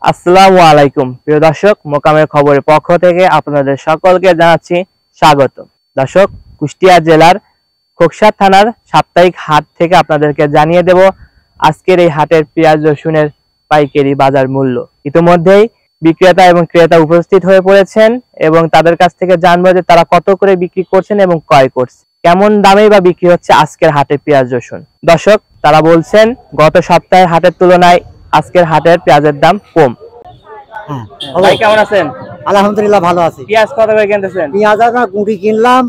আসসালামু আলাইকুম প্রিয় দর্শক, মোকামের খবরের পক্ষ থেকে আপনাদের সকলকে জানাচ্ছি স্বাগত। দর্শক, কুষ্টিয়া জেলার খোকসা থানার সাপ্তাহিক হাট থেকে আপনাদেরকে জানিয়ে দেব আজকের এই হাটের পেঁয়াজ রসুনের পাইকারি বাজার মূল্য। ইতিমধ্যেই বিক্রেতা এবং ক্রেতা উপস্থিত হয়ে পড়েছেন এবং তাদের কাছ থেকে জানবো যে তারা কত করে বিক্রি করছেন এবং ক্রয় করছে, কেমন দামে বা বিক্রি হচ্ছে আজকের হাটের পেঁয়াজ রসুন। দর্শক, তারা বলছেন গত সপ্তাহের হাটের তুলনায় আজকের হাটের পেঁয়াজের দাম কম। ভাই কেমন আছেন? আলহামদুলিল্লাহ ভালো আছি। পেঁয়াজ কত করে কিনতেছেন? পেঁয়াজ আমরা গুঁড়ি কিনলাম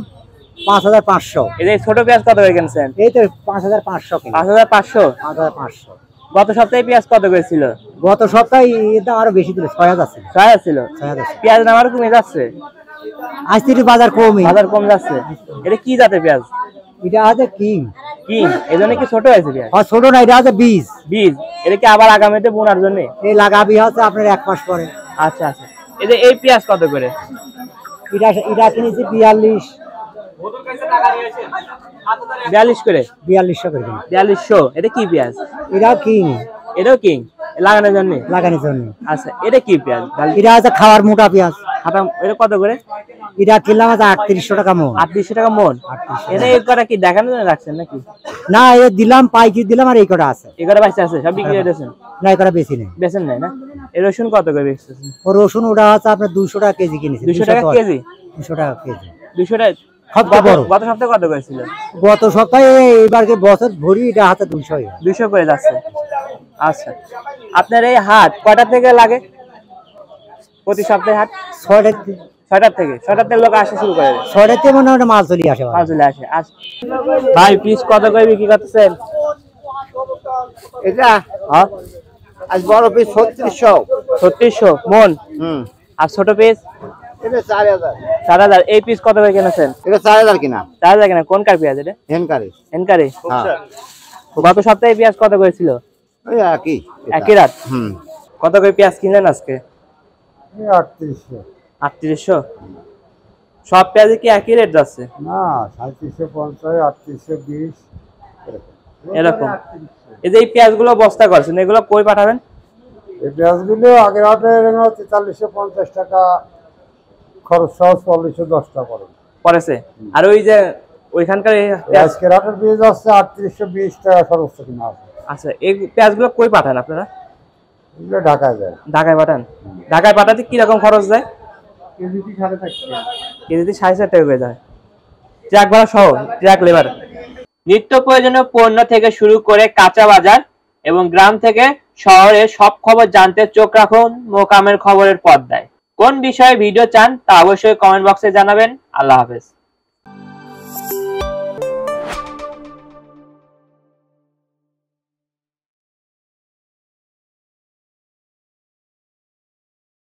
৫৫০০। এই যে ছোট পেঁয়াজ কত করে কিনছেন? এই তো ৫৫০০। ৫৫০০। ৫৫০০। গত সপ্তাহে পেঁয়াজ কত করে ছিল? গত সপ্তাহে এর দাম আরো বেশি ছিল, ৬০০০ ছিল। ৬০০০ ছিল। ৬০০০। পেঁয়াজ দাম আরো কমে যাচ্ছে, আজ থেকে বাজার কমই, বাজার কম যাচ্ছে। এটা কি জাতের পেঁয়াজ? এটা আছে কিং। কিং, এজন্য কি ছোট হয়েছে পেঁয়াজ? আর ছোট না, এটা আছে বীজ। বীজ, এটা কি আবার আগামীতে বোনার জন্য? এই লাগাবি হচ্ছে আপনার ১ মাস পরে। আচ্ছা আচ্ছা। এই যে এই পেঁয়াজ কত করে? এটা কিনেছি ৪২। ৪২ করে? ৪২০০ করে কিনি। ৪২০০। এটা কি পেঁয়াজ? এটা কিং। এটাও কিং, লাগানোর জন্য? লাগানোর জন্য। আচ্ছা, এটা কি পেঁয়াজ? এটা আছে খাওয়ার মোটা পেঁয়াজ। এটা কত করে? এটা কিনলাম আছে ৩৮০০ টাকা মন। ৩৮০০ টাকা মন? এটা এই কটা কি দেখানোর জন্য রাখছেন নাকি? না, এ দিলাম পাইকি দিলাম, আর এই কটা আছে। এই কটা বাচ্চা আছে, সব বিক্রি হয়েছে? না, এই কটা বেশি নেই। বেচেন নাই না? এই রসুন কত করে বেচতেছেন? ও রসুন ওটা আছে আপনার ২০০ টাকা কেজি কিনেছি। ২০০ টাকা কেজি? ২০০ টাকা কেজি। ২০০ টাকা। গত সপ্তাহে কত করে ছিল? গত সপ্তাহে এইবারকে বছর ভরি এটা হাতে ২০০ করে যাচ্ছে। আচ্ছা, আপনার এই হাট কয়টা থেকে লাগে? প্রতি সপ্তাহে হাট ৬টার থেকে? ৬টার থেকে লোক আসা শুরু করে? ৬টাতে মনে হয় মাল চলে আসে। মাল চলে আসে। ভাই পিস কত করে বিক্রি করতেছেন? এটা হ্যাঁ, আজ বড় পিস ৩৬০০। ৩৬০০ মন? আর ছোট পিস? এটা ৪০০০। ৪০০০। এই পিস কত করে কিনেছেন? এটা ৪০০০ কিনা। ৪০০০ কিনা? কোন কার পেঁয়াজ এটা? হেনকারি। হেনকারি? গত সপ্তাহে পেঁয়াজ কত করে ছিল? ওই একই রাত। কত করে পেঁয়াজ কিনলেন আজকে? ৩৮০০। ৩৮০০। সব পেঁয়াজে কি একই রেট যাচ্ছে? না, ৩৭৫০, ৩৮২০ এরকম। এই যে এই পেঁয়াজগুলো বস্তা করছেন, এগুলো কই পাঠাবেন? এই পেঁয়াজগুলো আগের হাটে ৪৩৫০ টাকা খরচ সহ ৪০১০ টাকা পড়েছে। আর ওই যে ওইখানকার আজকের হাটের পেঁয়াজ আছে ৩৮২০ টাকা সর্বোচ্চ কিনা আছে। আচ্ছা, এই পেঁয়াজগুলো কই পাঠান আপনারা? এগুলো ঢাকায় যায়। ঢাকায় পাঠান? ঢাকায় পাঠাতে কি রকম খরচ যায়? কেজিতে ৪৫০ টাকা। কেজিতে ৪৫০ টাকা করে যায়, ট্রাক ভাড়া সহ, ট্রাক লেবার। নিত্য প্রয়োজনীয় পণ্য থেকে শুরু করে কাঁচা বাজার এবং গ্রাম থেকে শহরের সব খবর জানতে চোখ রাখুন মোকামের খবরের পর্দায়। কোন বিষয়ে ভিডিও চান তা অবশ্যই কমেন্ট বক্সে জানাবেন। আল্লাহ হাফেজ।